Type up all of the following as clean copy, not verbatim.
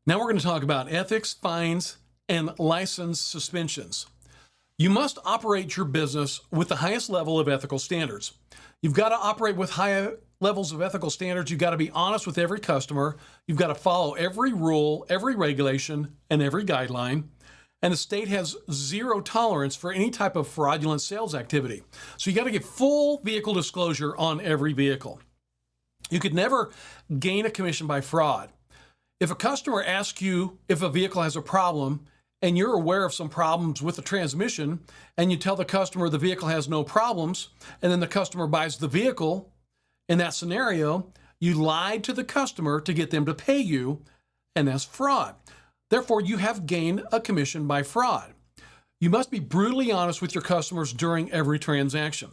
Now we're going to talk about ethics, fines, and license suspensions. You must operate your business with the highest level of ethical standards. You've got to operate with high levels of ethical standards. You've got to be honest with every customer. You've got to follow every rule, every regulation, and every guideline. And the state has zero tolerance for any type of fraudulent sales activity. So you got to get full vehicle disclosure on every vehicle. You could never gain a commission by fraud. If a customer asks you if a vehicle has a problem and you're aware of some problems with the transmission and you tell the customer the vehicle has no problems, and then the customer buys the vehicle, in that scenario, you lied to the customer to get them to pay you, and that's fraud. Therefore, you have gained a commission by fraud. You must be brutally honest with your customers during every transaction.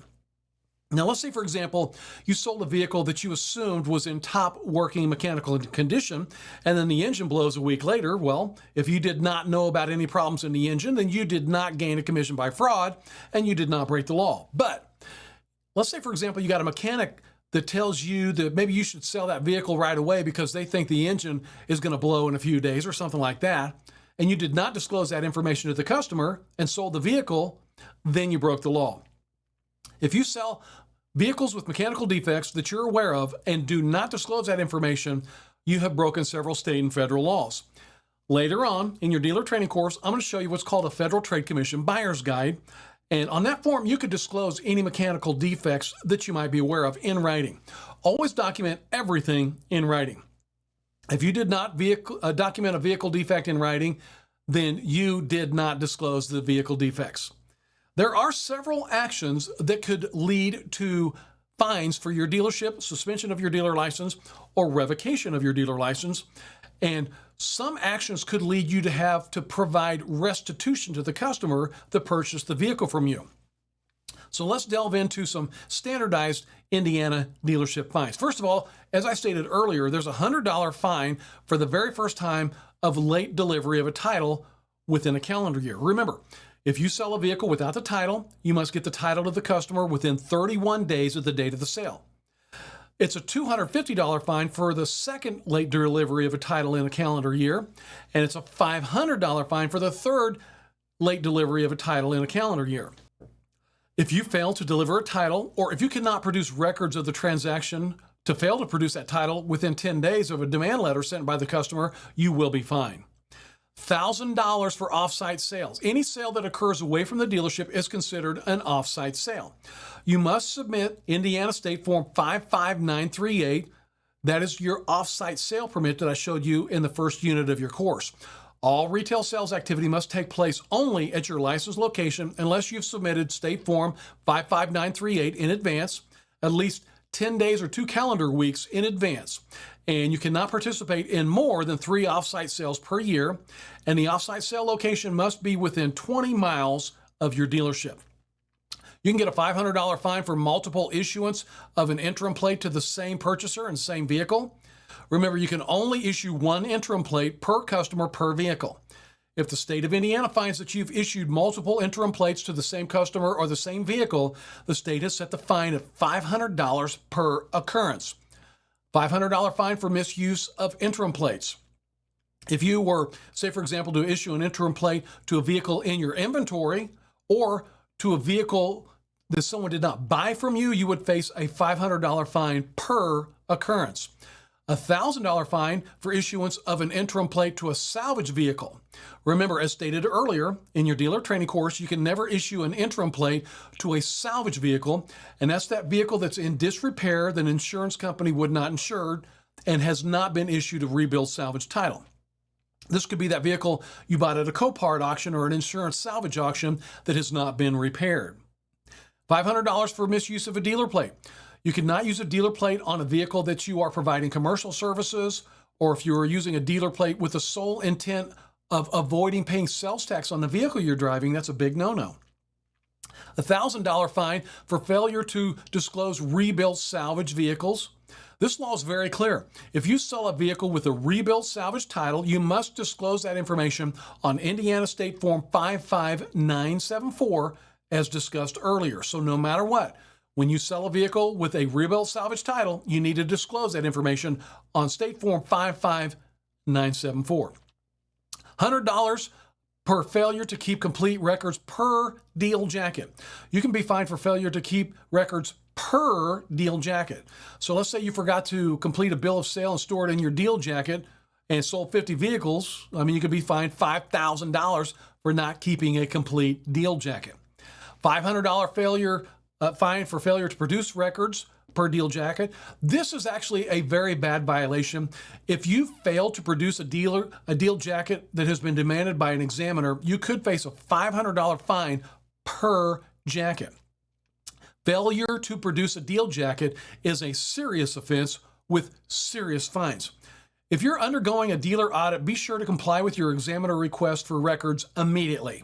Now, let's say, for example, you sold a vehicle that you assumed was in top working mechanical condition, and then the engine blows a week later. Well, if you did not know about any problems in the engine, then you did not gain a commission by fraud, and you did not break the law. But let's say, for example, you got a mechanic that tells you that maybe you should sell that vehicle right away because they think the engine is going to blow in a few days or something like that, and you did not disclose that information to the customer and sold the vehicle, then you broke the law. If you sell vehicles with mechanical defects that you're aware of and do not disclose that information, you have broken several state and federal laws. Later on in your dealer training course, I'm going to show you what's called a Federal Trade Commission Buyer's Guide. And on that form, you could disclose any mechanical defects that you might be aware of in writing. Always document everything in writing. If you did not document a vehicle defect in writing, then you did not disclose the vehicle defects. There are several actions that could lead to fines for your dealership, suspension of your dealer license, or revocation of your dealer license. And some actions could lead you to have to provide restitution to the customer that purchased the vehicle from you. So let's delve into some standardized Indiana dealership fines. First of all, as I stated earlier, there's a $100 fine for the very first time of late delivery of a title within a calendar year. Remember, if you sell a vehicle without the title, you must get the title to the customer within 31 days of the date of the sale. It's a $250 fine for the second late delivery of a title in a calendar year, and it's a $500 fine for the third late delivery of a title in a calendar year. If you fail to deliver a title, or if you cannot produce records of the transaction to fail to produce that title within 10 days of a demand letter sent by the customer, you will be fined. $1,000 for off-site sales. Any sale that occurs away from the dealership is considered an off-site sale. You must submit Indiana State Form 55938. That is your off-site sale permit that I showed you in the first unit of your course. All retail sales activity must take place only at your licensed location unless you've submitted State Form 55938 in advance, at least 10 days or 2 calendar weeks in advance. And you cannot participate in more than 3 off-site sales per year, and the off-site sale location must be within 20 miles of your dealership. You can get a $500 fine for multiple issuance of an interim plate to the same purchaser and same vehicle. Remember, you can only issue 1 interim plate per customer per vehicle. If the state of Indiana finds that you've issued multiple interim plates to the same customer or the same vehicle, the state has set the fine at $500 per occurrence. $500 fine for misuse of interim plates. If you were, say, for example, to issue an interim plate to a vehicle in your inventory or to a vehicle that someone did not buy from you, you would face a $500 fine per occurrence. A $1,000 fine for issuance of an interim plate to a salvage vehicle. Remember, as stated earlier, in your dealer training course, you can never issue an interim plate to a salvage vehicle, and that's that vehicle that's in disrepair that an insurance company would not insure and has not been issued a rebuild salvage title. This could be that vehicle you bought at a Copart auction or an insurance salvage auction that has not been repaired. $500 for misuse of a dealer plate. You cannot use a dealer plate on a vehicle that you are providing commercial services, or if you are using a dealer plate with the sole intent of avoiding paying sales tax on the vehicle you're driving. That's a big no-no. A $1,000 fine for failure to disclose rebuilt salvage vehicles. This law is very clear. If you sell a vehicle with a rebuilt salvage title, you must disclose that information on Indiana State Form 55974 as discussed earlier. So no matter what, when you sell a vehicle with a rebuilt salvage title, you need to disclose that information on State Form 55974. $100 per failure to keep complete records per deal jacket. You can be fined for failure to keep records per deal jacket. So let's say you forgot to complete a bill of sale and store it in your deal jacket and sold 50 vehicles. You could be fined $5,000 for not keeping a complete deal jacket. $500 fine for failure to produce records per deal jacket. This is actually a very bad violation. If you fail to produce a deal jacket that has been demanded by an examiner, you could face a $500 fine per jacket. Failure to produce a deal jacket is a serious offense with serious fines. If you're undergoing a dealer audit, be sure to comply with your examiner request for records immediately.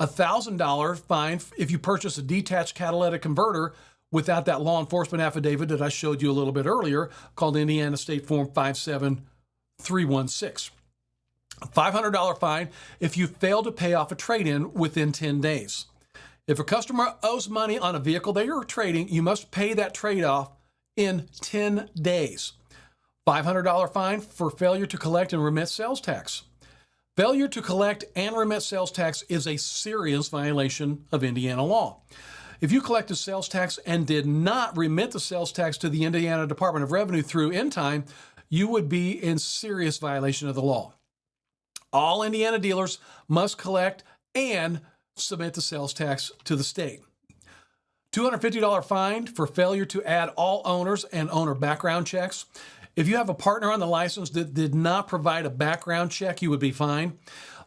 $1,000 fine if you purchase a detached catalytic converter without that law enforcement affidavit that I showed you a little bit earlier, called Indiana State Form 57316. $500 fine if you fail to pay off a trade-in within 10 days. If a customer owes money on a vehicle they are trading, you must pay that trade-off in 10 days. $500 fine for failure to collect and remit sales tax. Failure to collect and remit sales tax is a serious violation of Indiana law. If you collected sales tax and did not remit the sales tax to the Indiana Department of Revenue through in time, you would be in serious violation of the law. All Indiana dealers must collect and submit the sales tax to the state. $250 fine for failure to add all owners and owner background checks. If you have a partner on the license that did not provide a background check, you would be fined.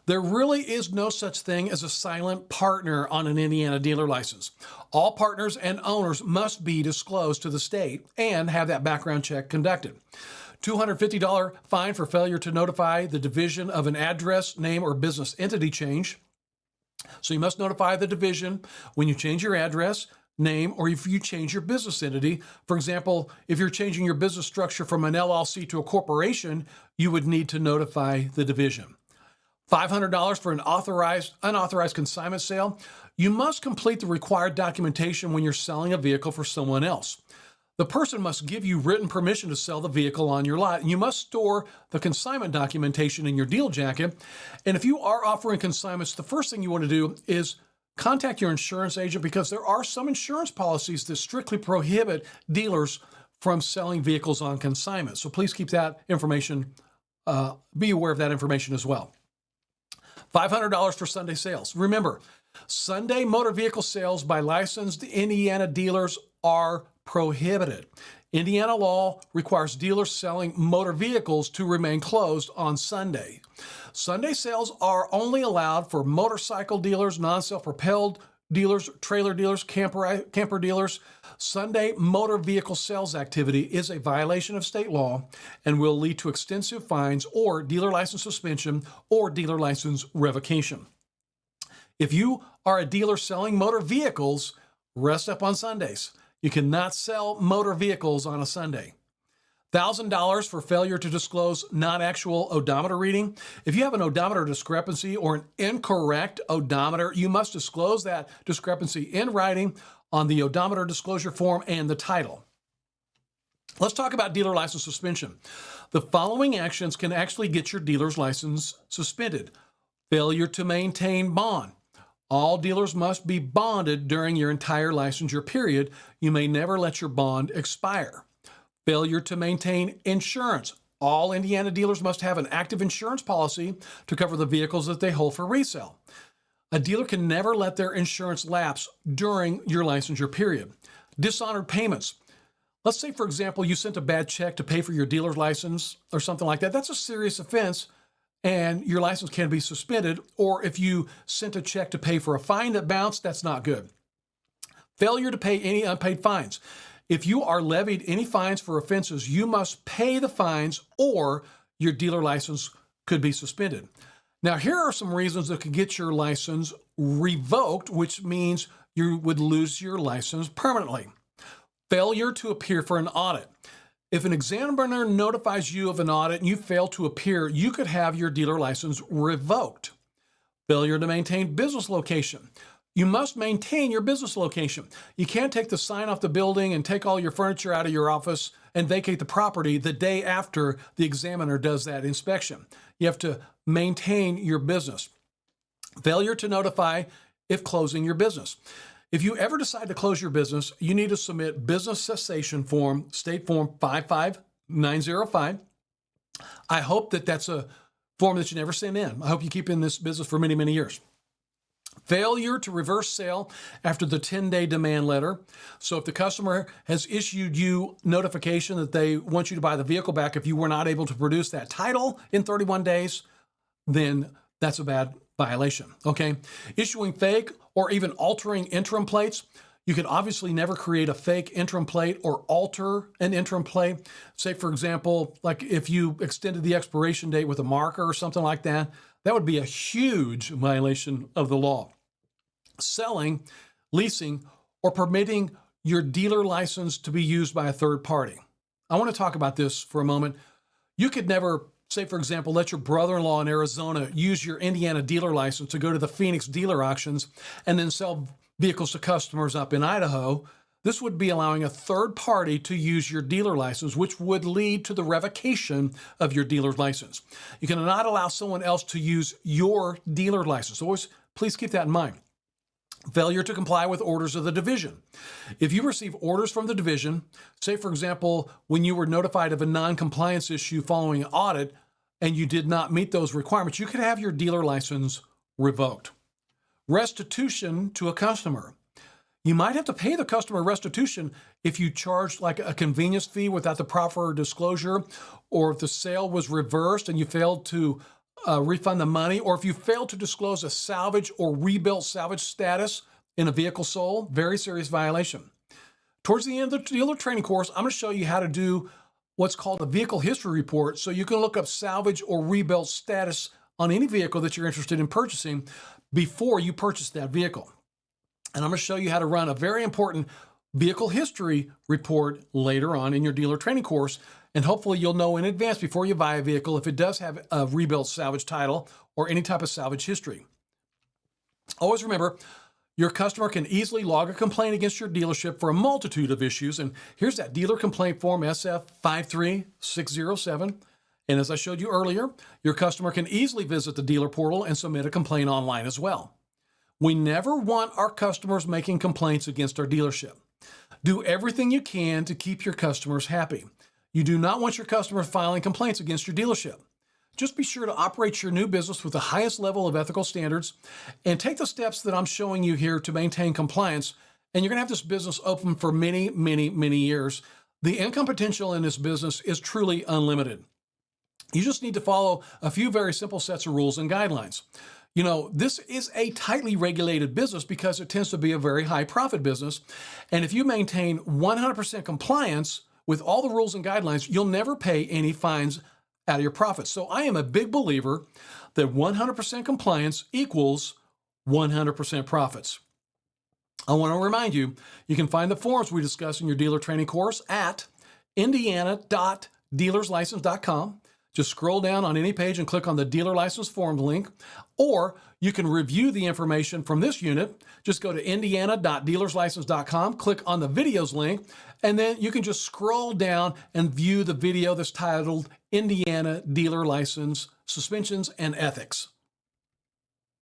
There really is no such thing as a silent partner on an Indiana dealer license. All partners and owners must be disclosed to the state and have that background check conducted. $250 fine for failure to notify the division of an address, name, or business entity change. So you must notify the division when you change your address, name, or if you change your business entity. For example, if you're changing your business structure from an LLC to a corporation, you would need to notify the division. $500 for an unauthorized consignment sale. You must complete the required documentation when you're selling a vehicle for someone else. The person must give you written permission to sell the vehicle on your lot. You must store the consignment documentation in your deal jacket. And if you are offering consignments, the first thing you want to do is contact your insurance agent, because there are some insurance policies that strictly prohibit dealers from selling vehicles on consignment. So please keep that information, be aware of that information as well. $500 for Sunday sales. Remember, Sunday motor vehicle sales by licensed Indiana dealers are prohibited. Indiana law requires dealers selling motor vehicles to remain closed on Sunday. Sunday sales are only allowed for motorcycle dealers, non-self-propelled dealers, trailer dealers, camper dealers. Sunday motor vehicle sales activity is a violation of state law and will lead to extensive fines or dealer license suspension or dealer license revocation. If you are a dealer selling motor vehicles, rest up on Sundays. You cannot sell motor vehicles on a Sunday. $1,000 for failure to disclose non-actual odometer reading. If you have an odometer discrepancy or an incorrect odometer, you must disclose that discrepancy in writing on the odometer disclosure form and the title. Let's talk about dealer license suspension. The following actions can actually get your dealer's license suspended. Failure to maintain bond. All dealers must be bonded during your entire licensure period. You may never let your bond expire. Failure to maintain insurance. All Indiana dealers must have an active insurance policy to cover the vehicles that they hold for resale. A dealer can never let their insurance lapse during your licensure period. Dishonored payments. Let's say, for example, you sent a bad check to pay for your dealer's license or something like that. That's a serious offense, and your license can be suspended. Or if you sent a check to pay for a fine that bounced, that's not good. Failure to pay any unpaid fines. If you are levied any fines for offenses, you must pay the fines or your dealer license could be suspended. Now, here are some reasons that could get your license revoked, which means you would lose your license permanently. Failure to appear for an audit. If an examiner notifies you of an audit and you fail to appear, you could have your dealer license revoked. Failure to maintain business location. You must maintain your business location. You can't take the sign off the building and take all your furniture out of your office and vacate the property the day after the examiner does that inspection. You have to maintain your business. Failure to notify if closing your business. If you ever decide to close your business, you need to submit business cessation form, state form 55905. I hope that that's a form that you never send in. I hope you keep in this business for many, many years. Failure to reverse sale after the 10-day demand letter. So if the customer has issued you notification that they want you to buy the vehicle back, if you were not able to produce that title in 31 days, then that's a bad violation, okay? Issuing fake or even altering interim plates. You can obviously never create a fake interim plate or alter an interim plate. Say, for example, like if you extended the expiration date with a marker or something like that, that would be a huge violation of the law. Selling, leasing, or permitting your dealer license to be used by a third party. I want to talk about this for a moment. You could never, say, for example, let your brother-in-law in Arizona use your Indiana dealer license to go to the Phoenix dealer auctions and then sell vehicles to customers up in Idaho. This would be allowing a third party to use your dealer license, which would lead to the revocation of your dealer's license. You cannot allow someone else to use your dealer license. Always, please keep that in mind. Failure to comply with orders of the division. If you receive orders from the division, say, for example, when you were notified of a non-compliance issue following an audit and you did not meet those requirements, you could have your dealer license revoked. Restitution to a customer. You might have to pay the customer restitution if you charged like a convenience fee without the proper disclosure, or if the sale was reversed and you failed to refund the money, or if you failed to disclose a salvage or rebuilt salvage status in a vehicle sold. Very serious violation. Towards the end of the dealer training course, I'm going to show you how to do what's called a vehicle history report, so you can look up salvage or rebuilt status on any vehicle that you're interested in purchasing before you purchase that vehicle. And I'm going to show you how to run a very important vehicle history report later on in your dealer training course. And hopefully you'll know in advance before you buy a vehicle if it does have a rebuilt salvage title or any type of salvage history. Always remember, your customer can easily log a complaint against your dealership for a multitude of issues. And here's that dealer complaint form SF53607. And as I showed you earlier, your customer can easily visit the dealer portal and submit a complaint online as well. We never want our customers making complaints against our dealership. Do everything you can to keep your customers happy. You do not want your customers filing complaints against your dealership. Just be sure to operate your new business with the highest level of ethical standards and take the steps that I'm showing you here to maintain compliance, and you're going to have this business open for many, many, many years. The income potential in this business is truly unlimited. You just need to follow a few very simple sets of rules and guidelines. You know, this is a tightly regulated business because it tends to be a very high profit business. And if you maintain 100% compliance with all the rules and guidelines, you'll never pay any fines out of your profits. So I am a big believer that 100% compliance equals 100% profits. I want to remind you, you can find the forms we discuss in your dealer training course at indiana.dealerslicense.com. Just scroll down on any page and click on the dealer license forms link, or you can review the information from this unit. Just go to indiana.dealerslicense.com, click on the videos link, and then you can just scroll down and view the video that's titled Indiana Dealer License Suspensions and Ethics.